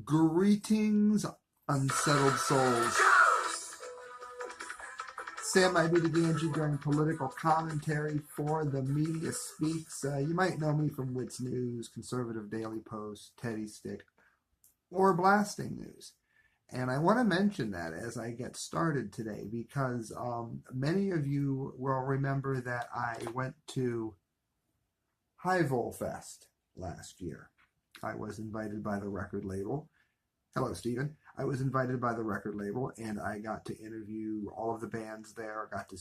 Greetings, unsettled souls. Sam Di Gangi during political commentary for The Media Speaks. You might know me from WitsNews, Conservative Daily Post, Teddy Stick, or Blasting News. And I want to mention that as I get started today because many of you will remember that I went to Highvole Fest last year. I was invited by the record label. Hello, Stephen. I was invited by the record label, and I got to interview all of the bands there. Got to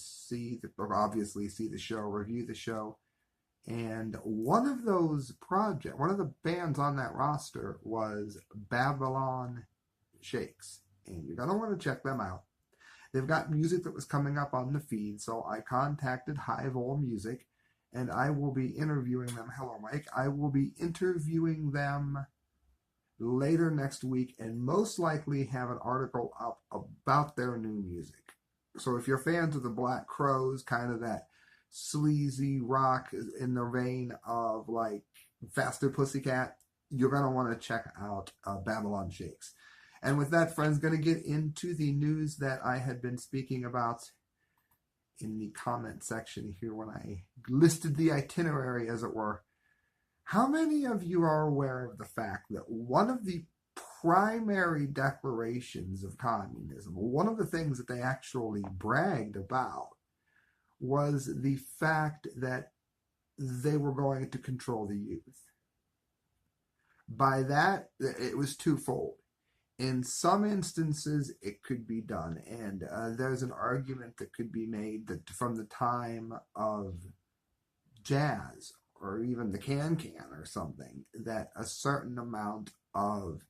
obviously see the show, review the show. And one of the bands on that roster was Babylon Shakes. And you're going to want to check them out. They've got music that was coming up on the feed, so I contacted Highvole Music, and I will be interviewing them. Hello, Mike. I will be interviewing them later next week and most likely have an article up about their new music. So if you're fans of the Black Crowes, kind of that sleazy rock in the vein of like Faster Pussycat, you're going to want to check out Babylon Shakes. And with that, friends, going to get into the news that I had been speaking about in the comment section here when I listed the itinerary, as it were. How many of you are aware of the fact that one of the primary declarations of communism, one of the things that they actually bragged about, was the fact that they were going to control the youth? By that, it was twofold. In some instances, it could be done, and there's an argument that could be made that from the time of jazz, or even the can-can or something, that a certain amount of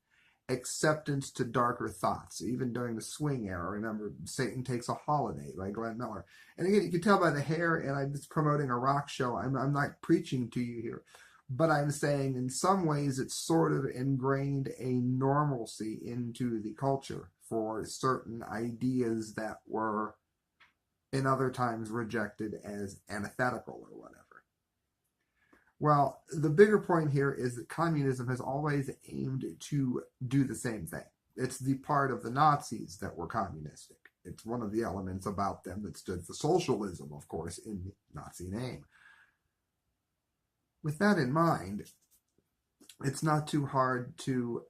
acceptance to darker thoughts, even during the swing era. Remember, Satan Takes a Holiday by Glenn Miller. And again, you can tell by the hair, and I'm just promoting a rock show. I'm not preaching to you here. But I'm saying in some ways it's sort of ingrained a normalcy into the culture for certain ideas that were in other times rejected as antithetical or whatever. Well, the bigger point here is that communism has always aimed to do the same thing. It's the part of the Nazis that were communistic. It's one of the elements about them that stood for socialism, of course, in the Nazi name. With that in mind, it's not too hard to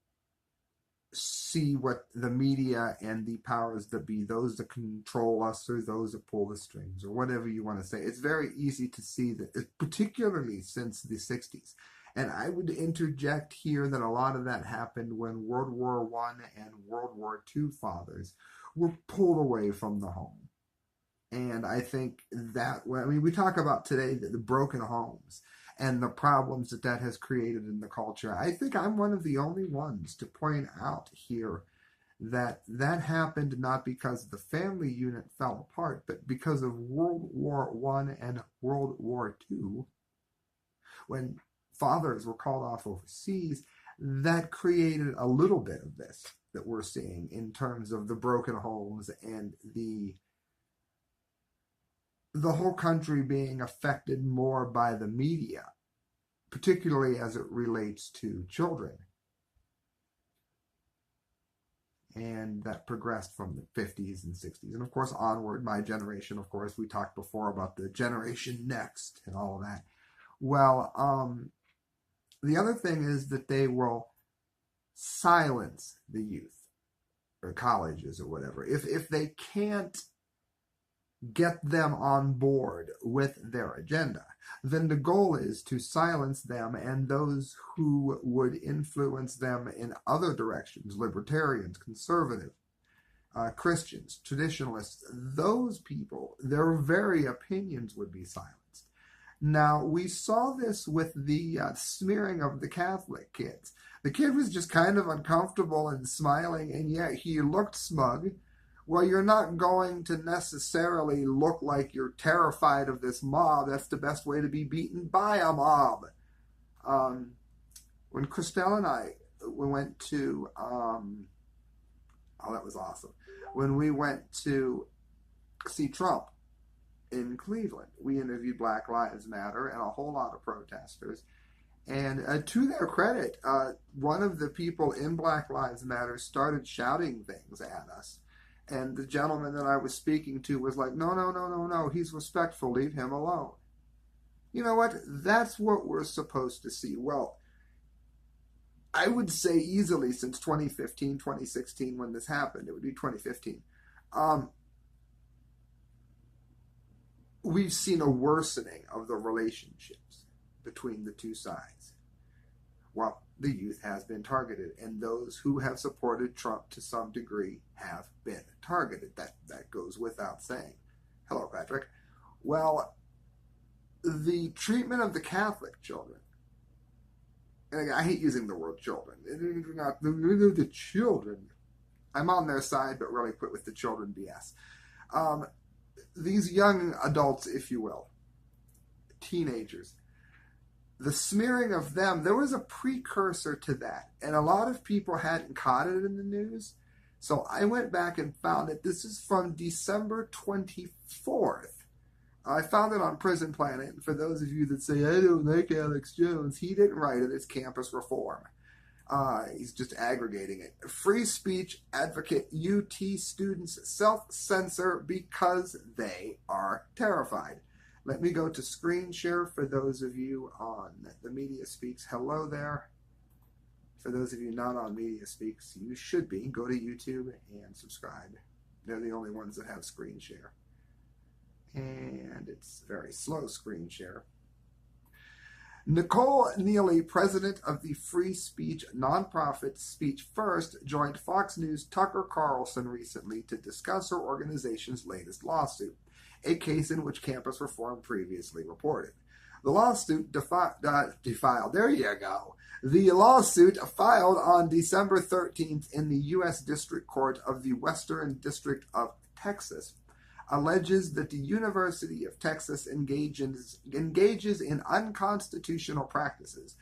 see what the media and the powers that be, those that control us or those that pull the strings or whatever you want to say, it's very easy to see that, particularly since the 60s. And I would interject here that a lot of that happened when World War I and World War II fathers were pulled away from the home. And I think that, we talk about today the broken homes and the problems that has created in the culture. I think I'm one of the only ones to point out here that happened not because the family unit fell apart, but because of World War I and World War II, when fathers were called off overseas. That created a little bit of this that we're seeing in terms of the broken homes and the whole country being affected more by the media, particularly as it relates to children. And that progressed from the 50s and 60s. And of course, onward, my generation, of course, we talked before about the generation next and all of that. Well, the other thing is that they will silence the youth or colleges or whatever. If they can't get them on board with their agenda, then the goal is to silence them and those who would influence them in other directions, libertarians, conservative, Christians, traditionalists, those people, their very opinions would be silenced. Now, we saw this with the smearing of the Catholic kids. The kid was just kind of uncomfortable and smiling, and yet he looked smug. Well, you're not going to necessarily look like you're terrified of this mob. That's the best way to be beaten, by a mob. When Christelle and I went to, that was awesome. When we went to see Trump in Cleveland, we interviewed Black Lives Matter and a whole lot of protesters. And to their credit, one of the people in Black Lives Matter started shouting things at us. And the gentleman that I was speaking to was like, no, no, no, no, no, he's respectful, leave him alone. You know what? That's what we're supposed to see. Well, I would say easily since 2015, 2016, when this happened, it would be 2015, we've seen a worsening of the relationships between the two sides. Well, the youth has been targeted, and those who have supported Trump to some degree have been targeted. That goes without saying. Hello, Patrick. Well, the treatment of the Catholic children, and I hate using the word children. They're not the children. I'm on their side, but really quit with the children BS. These young adults, if you will, teenagers, the smearing of them, there was a precursor to that. And a lot of people hadn't caught it in the news. So I went back and found it. This is from December 24th. I found it on Prison Planet. And for those of you that say, I don't like Alex Jones, he didn't write it. It's campus reform. He's just aggregating it. Free speech advocate UT students self-censor because they are terrified. Let me go to screen share for those of you on the Media Speaks. Hello there. For those of you not on Media Speaks, you should be. Go to YouTube and subscribe. They're the only ones that have screen share. And it's very slow screen share. Nicole Neely, president of the free speech nonprofit Speech First, joined Fox News' Tucker Carlson recently to discuss her organization's latest lawsuit, a case in which campus reform previously reported. The lawsuit there you go. The lawsuit filed on December 13th in the U.S. District Court of the Western District of Texas alleges that the University of Texas engages in unconstitutional practices,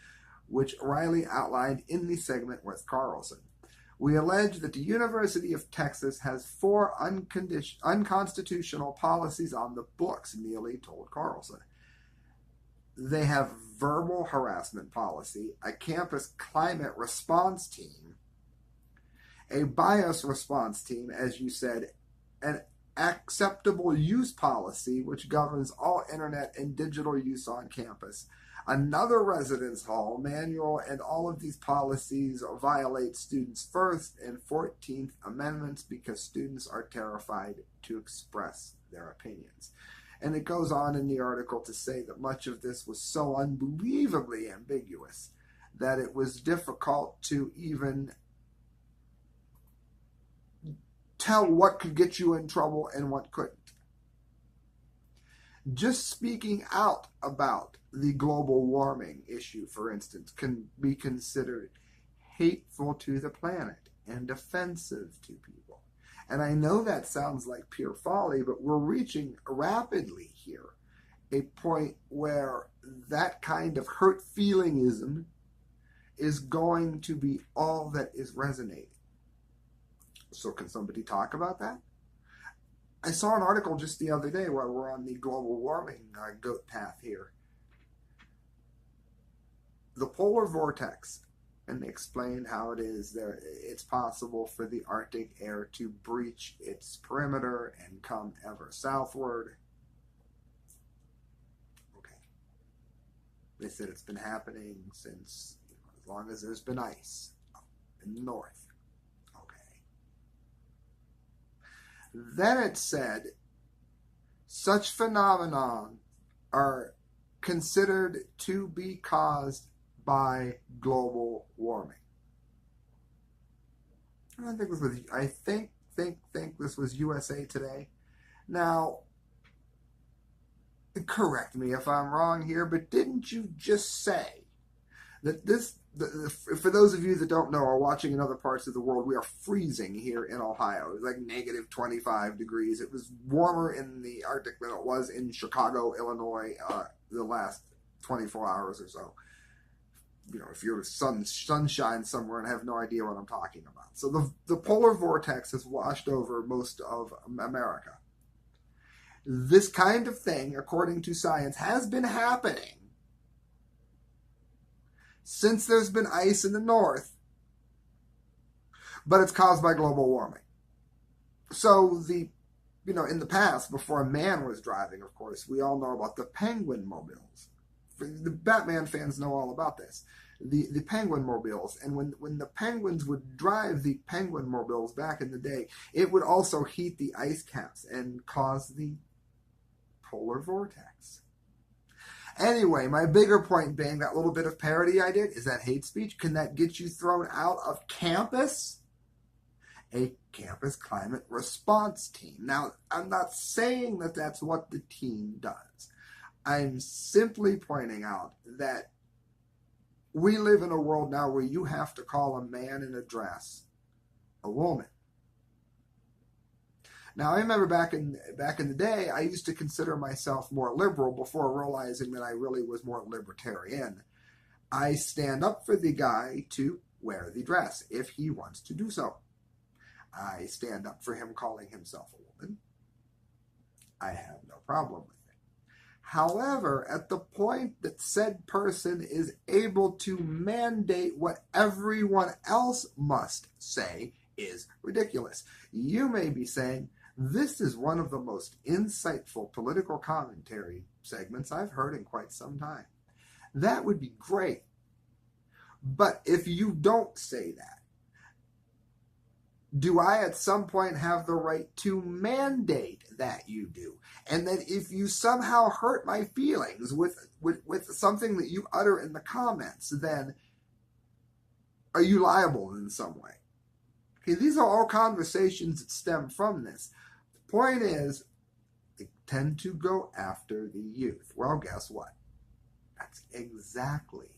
which Riley outlined in the segment with Carlson. We allege that the University of Texas has 4 unconstitutional policies on the books, Neely told Carlson. They have verbal harassment policy, a campus climate response team, a bias response team, as you said, an acceptable use policy, which governs all internet and digital use on campus, another residence hall manual, and all of these policies violate students' First and 14th Amendments because students are terrified to express their opinions. And it goes on in the article to say that much of this was so unbelievably ambiguous that it was difficult to even tell what could get you in trouble and what couldn't. Just speaking out about the global warming issue, for instance, can be considered hateful to the planet and offensive to people. And I know that sounds like pure folly, but we're reaching rapidly here a point where that kind of hurt feelingism is going to be all that is resonating. So can somebody talk about that? I saw an article just the other day while we're on the global warming goat path here. The polar vortex, and they explained how it is there. It's possible for the Arctic air to breach its perimeter and come ever southward. Okay. They said it's been happening since, as long as there's been ice in the north. Then it said, such phenomena are considered to be caused by global warming. I think this was USA Today. Now, correct me if I'm wrong here, but didn't you just say that this, for those of you that don't know or watching in other parts of the world, we are freezing here in Ohio. It was like negative 25 degrees. It was warmer in the Arctic than it was in Chicago, Illinois, the last 24 hours or so. You know, if you're sunshine somewhere and have no idea what I'm talking about. So the polar vortex has washed over most of America. This kind of thing, according to science, has been happening since there's been ice in the north, but it's caused by global warming. So in the past, before a man was driving, of course, we all know about the penguin mobiles. The Batman fans know all about this. The penguin mobiles. And when the penguins would drive the penguin mobiles back in the day, it would also heat the ice caps and cause the polar vortex. Anyway, my bigger point being that little bit of parody I did, is that hate speech? Can that get you thrown out of campus? A campus climate response team. Now, I'm not saying that that's what the team does. I'm simply pointing out that we live in a world now where you have to call a man in a dress a woman. Now, I remember back in the day, I used to consider myself more liberal before realizing that I really was more libertarian. I stand up for the guy to wear the dress if he wants to do so. I stand up for him calling himself a woman. I have no problem with it. However, at the point that said person is able to mandate what everyone else must say is ridiculous. You may be saying, this is one of the most insightful political commentary segments I've heard in quite some time. That would be great. But if you don't say that, do I at some point have the right to mandate that you do? And that if you somehow hurt my feelings with something that you utter in the comments, then are you liable in some way? Okay, these are all conversations that stem from this. The point is, they tend to go after the youth. Well, guess what? That's exactly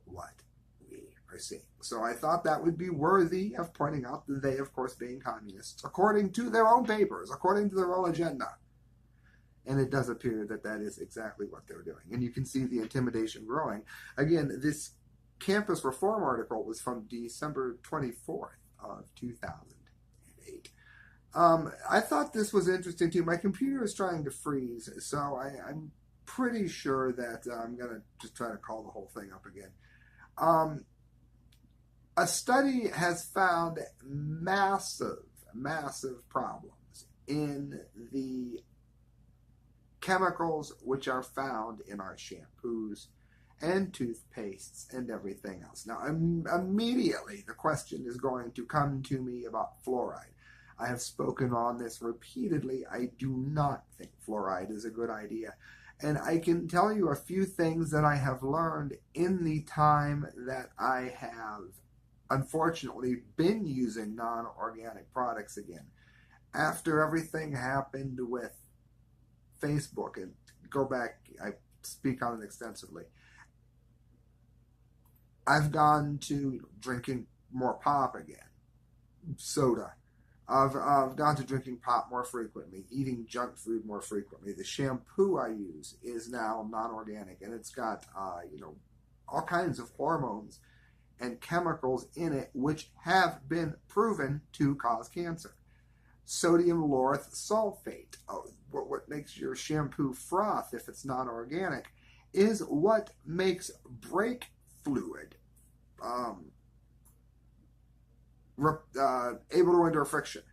what we are seeing. So I thought that would be worthy of pointing out that they, of course, being communists, according to their own papers, according to their own agenda. And it does appear that that is exactly what they're doing. And you can see the intimidation growing. Again, this campus reform article was from December 24th of 2008. I thought this was interesting too. My computer is trying to freeze, so I'm pretty sure that I'm going to just try to call the whole thing up again. A study has found massive problems in the chemicals which are found in our shampoos and toothpastes and everything else. Now, immediately the question is going to come to me about fluoride. I have spoken on this repeatedly. I do not think fluoride is a good idea. And I can tell you a few things that I have learned in the time that I have, unfortunately, been using non-organic products again. After everything happened with Facebook, and go back, I speak on it extensively. I've gone to drinking more pop again, soda. I've gone to drinking pop more frequently, eating junk food more frequently. The shampoo I use is now non-organic, and it's got all kinds of hormones and chemicals in it which have been proven to cause cancer. Sodium lauryl sulfate, what makes your shampoo froth if it's not organic, is what makes brake fluid able to endure friction,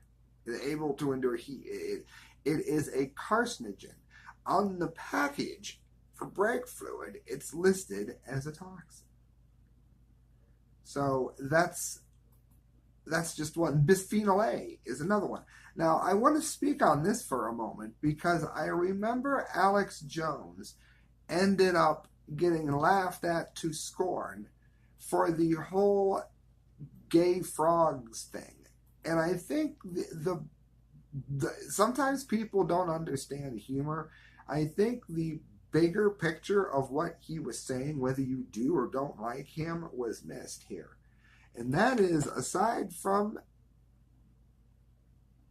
able to endure heat. It is a carcinogen. On the package for brake fluid, it's listed as a toxin. So that's just one. Bisphenol A is another one. Now, I want to speak on this for a moment because I remember Alex Jones ended up getting laughed at to scorn for the whole gay frogs thing. And I think the sometimes people don't understand humor. I think the bigger picture of what he was saying, whether you do or don't like him, was missed here. And that is, aside from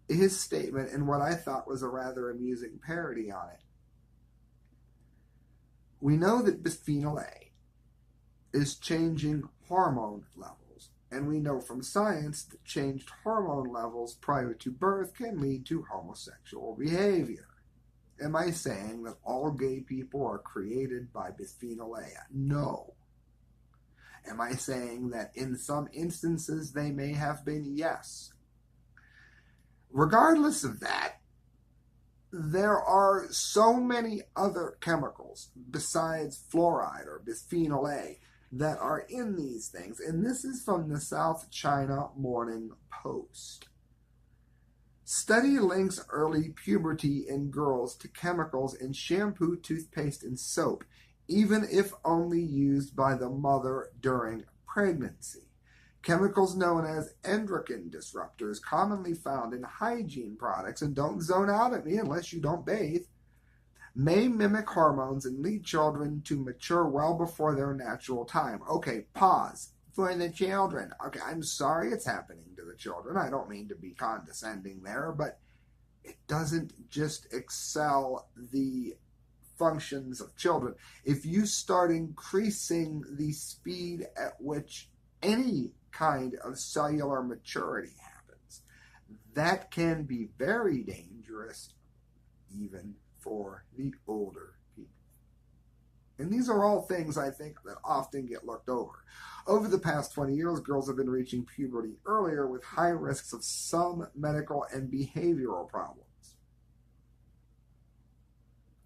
his statement and what I thought was a rather amusing parody on it, we know that bisphenol A is changing hormone levels. And we know from science that changed hormone levels prior to birth can lead to homosexual behavior. Am I saying that all gay people are created by bisphenol A? No. Am I saying that in some instances they may have been? Yes. Regardless of that, there are so many other chemicals besides fluoride or bisphenol A that are in these things. And this is from the South China Morning Post. Study links early puberty in girls to chemicals in shampoo, toothpaste, and soap, even if only used by the mother during pregnancy. Chemicals known as endocrine disruptors, commonly found in hygiene products, and don't zone out at me unless you don't bathe, may mimic hormones and lead children to mature well before their natural time. Okay, pause. For the children. Okay, I'm sorry it's happening to the children. I don't mean to be condescending there, but it doesn't just excel the functions of children. If you start increasing the speed at which any kind of cellular maturity happens, that can be very dangerous even for the older people. And these are all things I think that often get looked over. Over the past 20 years, girls have been reaching puberty earlier with high risks of some medical and behavioral problems.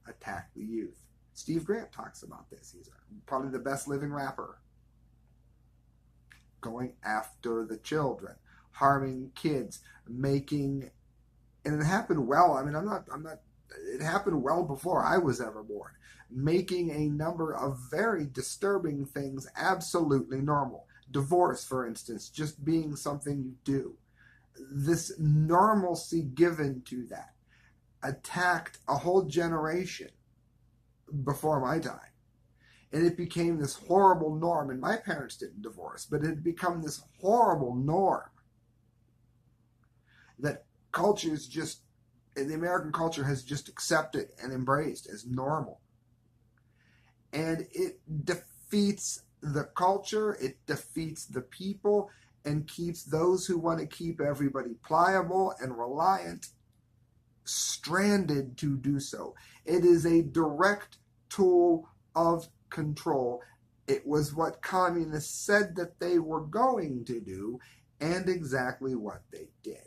Attack the youth. Steve Grant talks about this. He's probably the best living rapper. Going after the children, harming kids, making, and it happened well. I mean, it happened well before I was ever born. Making a number of very disturbing things absolutely normal. Divorce, for instance, just being something you do. This normalcy given to that attacked a whole generation before my time. And it became this horrible norm. And my parents didn't divorce, but it had become this horrible norm that cultures just, the American culture has just accepted and embraced as normal. And it defeats the culture, it defeats the people, and keeps those who want to keep everybody pliable and reliant stranded to do so. It is a direct tool of control. It was what communists said that they were going to do, and exactly what they did.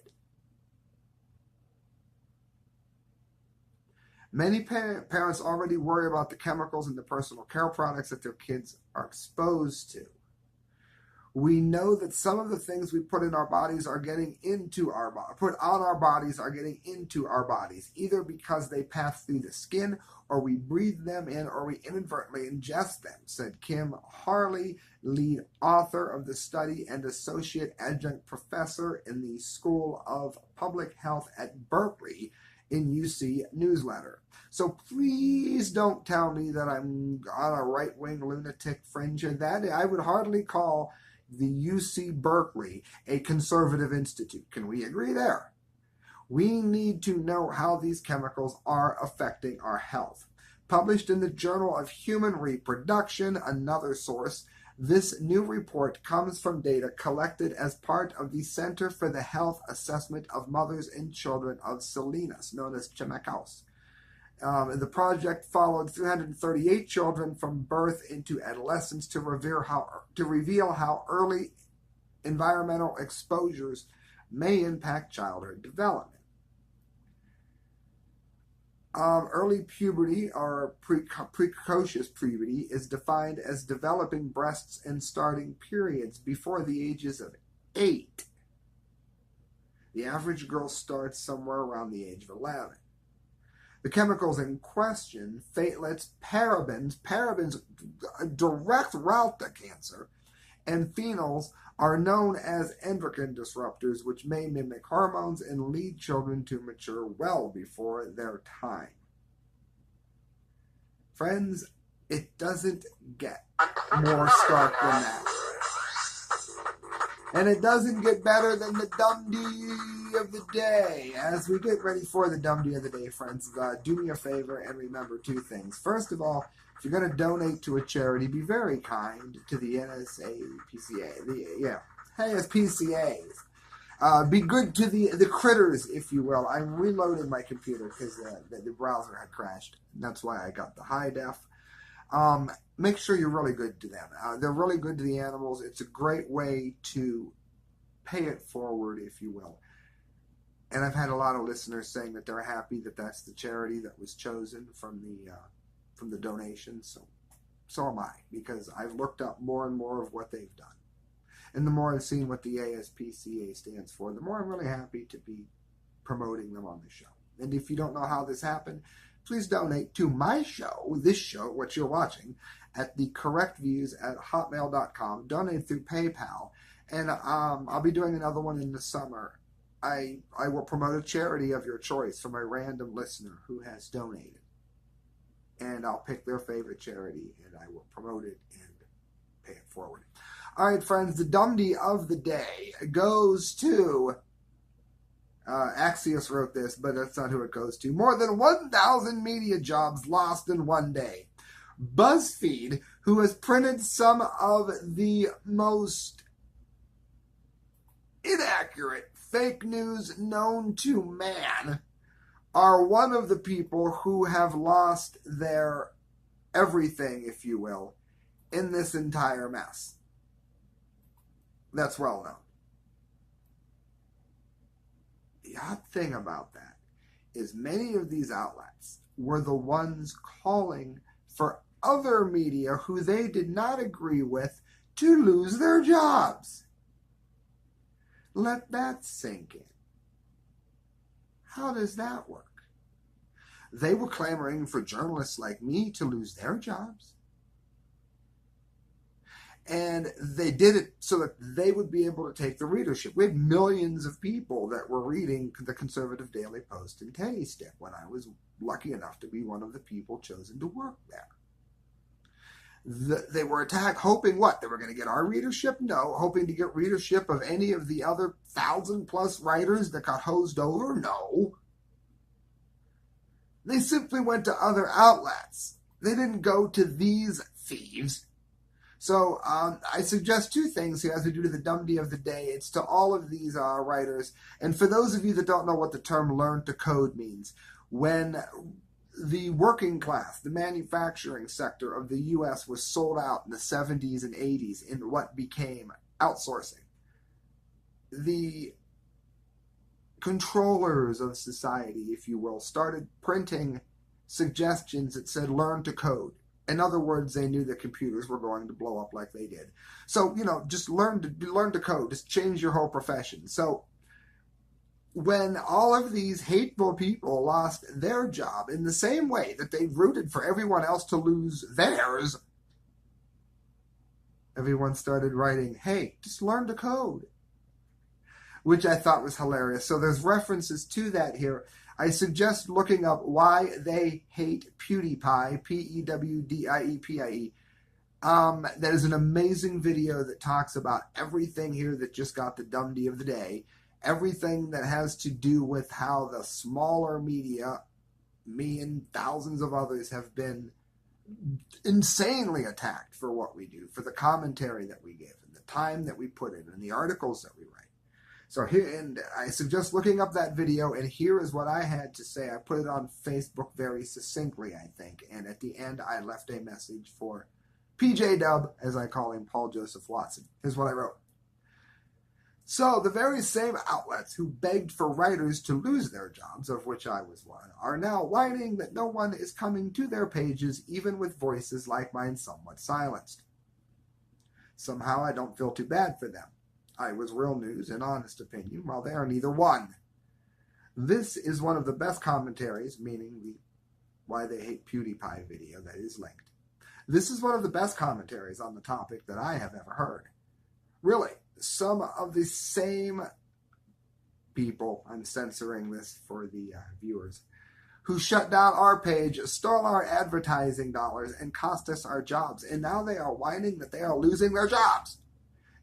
Many parents already worry about the chemicals in the personal care products that their kids are exposed to. We know that some of the things we put in our bodies are getting into our put on our bodies are getting into our bodies, either because they pass through the skin, or we breathe them in, or we inadvertently ingest them, said Kim Harley, lead author of the study and associate adjunct professor in the School of Public Health at Berkeley, in UC Newsletter. So please don't tell me that I'm on a right-wing lunatic fringe. That I would hardly call the UC Berkeley a conservative institute. Can we agree there? We need to know how these chemicals are affecting our health. Published in the Journal of Human Reproduction, another source, this new report comes from data collected as part of the Center for the Health Assessment of Mothers and Children of Salinas, known as Chemicals. The project followed 338 children from birth into adolescence to reveal how early environmental exposures may impact childhood development. Early puberty, or precocious puberty, is defined as developing breasts and starting periods before the ages of 8. The average girl starts somewhere around the age of 11. The chemicals in question, phthalates, parabens, a direct route to cancer, and phenols are known as endocrine disruptors, which may mimic hormones and lead children to mature well before their time. Friends, it doesn't get more stark than that. And it doesn't get better than the DUMBDEE of the day. As we get ready for the DUMBDEE of the day, friends, do me a favor and remember 2 things. First of all, if you're going to donate to a charity, be very kind to the NSAPCA. Hey, it's PCAs. Be good to the critters, if you will. I'm reloading my computer because the browser had crashed. That's why I got the high def. make sure you're really good to them. They're really good to the animals. It's a great way to pay it forward, if you will. And I've had a lot of listeners saying that they're happy that that's the charity that was chosen from the donations. So am I, because I've looked up more and more of what they've done. And the more I've seen what the ASPCA stands for, the more I'm really happy to be promoting them on the show. And if you don't know how this happened, please donate to my show, this show, what you're watching, at thecorrectviews@hotmail.com. Donate through PayPal. And I'll be doing another one in the summer. I will promote a charity of your choice from a random listener who has donated. And I'll pick their favorite charity, and I will promote it and pay it forward. All right, friends, the DUMBDEE of the day goes to... Axios wrote this, but that's not who it goes to. More than 1,000 media jobs lost in one day. BuzzFeed, who has printed some of the most inaccurate fake news known to man, are one of the people who have lost their everything, if you will, in this entire mess. That's well known. The odd thing about that is many of these outlets were the ones calling for other media who they did not agree with to lose their jobs. Let that sink in. How does that work? They were clamoring for journalists like me to lose their jobs. And they did it so that they would be able to take the readership. We had millions of people that were reading the Conservative Daily Post and Teddy Stick when I was lucky enough to be one of the people chosen to work there. They were attacked, hoping what? They were going to get our readership? No. Hoping to get readership of any of the other 1,000+ writers that got hosed over? No. They simply went to other outlets. They didn't go to these thieves. So I suggest two things here as we do to the DUMBDEE of the day. It's to all of these writers. And for those of you that don't know what the term learn to code means, when the working class, the manufacturing sector of the U.S. was sold out in the 70s and 80s in what became outsourcing, the controllers of society, if you will, started printing suggestions that said learn to code. In other words, they knew that computers were going to blow up like they did. So, just learn to code. Just change your whole profession. So when all of these hateful people lost their job in the same way that they rooted for everyone else to lose theirs, everyone started writing, hey, just learn to code, which I thought was hilarious. So there's references to that here. I suggest looking up Why They Hate PewDiePie, PEWDIEPIE. That is an amazing video that talks about everything here that just got the DUMBDEE of the day. Everything that has to do with how the smaller media, me and thousands of others, have been insanely attacked for what we do, for the commentary that we give, and the time that we put in, and the articles that we write. So here, and I suggest looking up that video, and here is what I had to say. I put it on Facebook very succinctly, I think, and at the end I left a message for PJ Dub, as I call him, Paul Joseph Watson. Here's what I wrote. So the very same outlets who begged for writers to lose their jobs, of which I was one, are now whining that no one is coming to their pages, even with voices like mine somewhat silenced. Somehow I don't feel too bad for them. I was real news and honest opinion, while they are neither one. This is one of the best commentaries, meaning the Why They Hate PewDiePie video that is linked. This is one of the best commentaries on the topic that I have ever heard. Really, some of the same people, I'm censoring this for the viewers, who shut down our page, stole our advertising dollars, and cost us our jobs, and now they are whining that they are losing their jobs.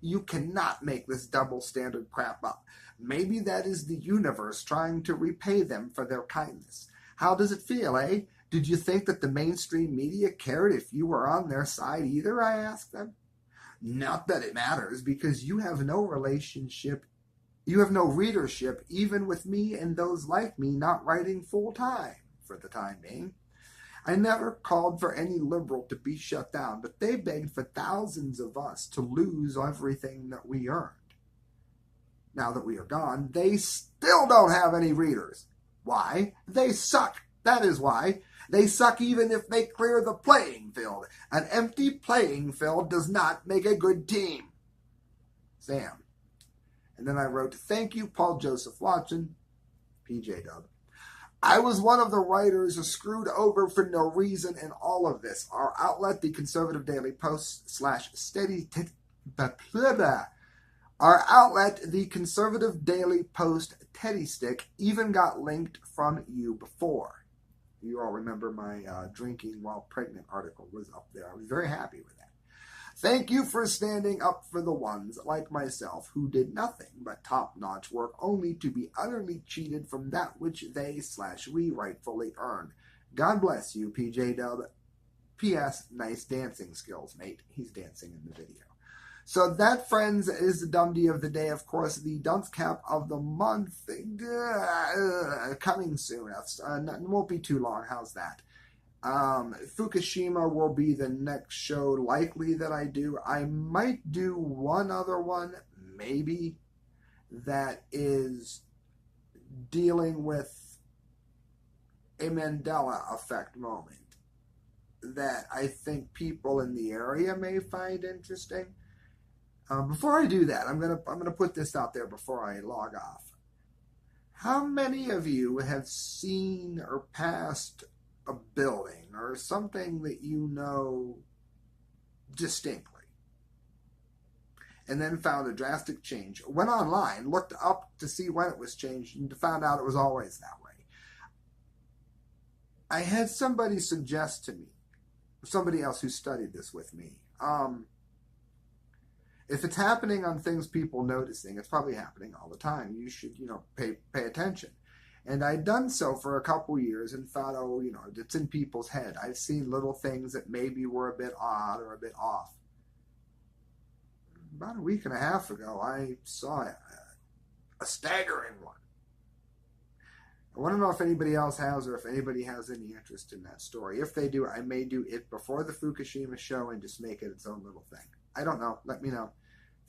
You cannot make this double standard crap up. Maybe that is the universe trying to repay them for their kindness. How does it feel, eh? Did you think that the mainstream media cared if you were on their side either, I asked them. Not that it matters, because you have no relationship, you have no readership, even with me and those like me not writing full-time for the time being. I never called for any liberal to be shut down, but they begged for thousands of us to lose everything that we earned. Now that we are gone, they still don't have any readers. Why? They suck. That is why. They suck even if they clear the playing field. An empty playing field does not make a good team. Sam. And then I wrote, thank you, Paul Joseph Watson, PJ Dub. I was one of the writers screwed over for no reason in all of this. Our outlet, the Conservative Daily Post / Steady... Our outlet, the Conservative Daily Post Teddy Stick, even got linked from you before. You all remember my drinking while pregnant article was up there. I was very happy with that. Thank you for standing up for the ones like myself who did nothing but top-notch work only to be utterly cheated from that which they / we rightfully earned. God bless you, PJ Dub. P.S. Nice dancing skills, mate. He's dancing in the video. So that, friends, is the DUMBDEE of the day. Of course, the dunce cap of the month coming soon. It won't be too long. How's that? Fukushima will be the next show likely that I do. I might do one other one, maybe, that is dealing with a Mandela effect moment that I think people in the area may find interesting. Before I do that, I'm gonna put this out there before I log off. How many of you have seen or passed a building or something that you know distinctly, and then found a drastic change? Went online, looked up to see when it was changed, and found out it was always that way. I had somebody suggest to me, somebody else who studied this with me, if it's happening on things people noticing, it's probably happening all the time. You should, pay attention. And I'd done so for a couple years and thought, it's in people's head. I've seen little things that maybe were a bit odd or a bit off. About a week and a half ago, I saw a staggering one. I want to know if anybody else has, or if anybody has any interest in that story. If they do, I may do it before the Fukushima show and just make it its own little thing. I don't know. Let me know.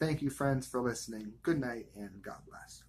Thank you, friends, for listening. Good night, and God bless.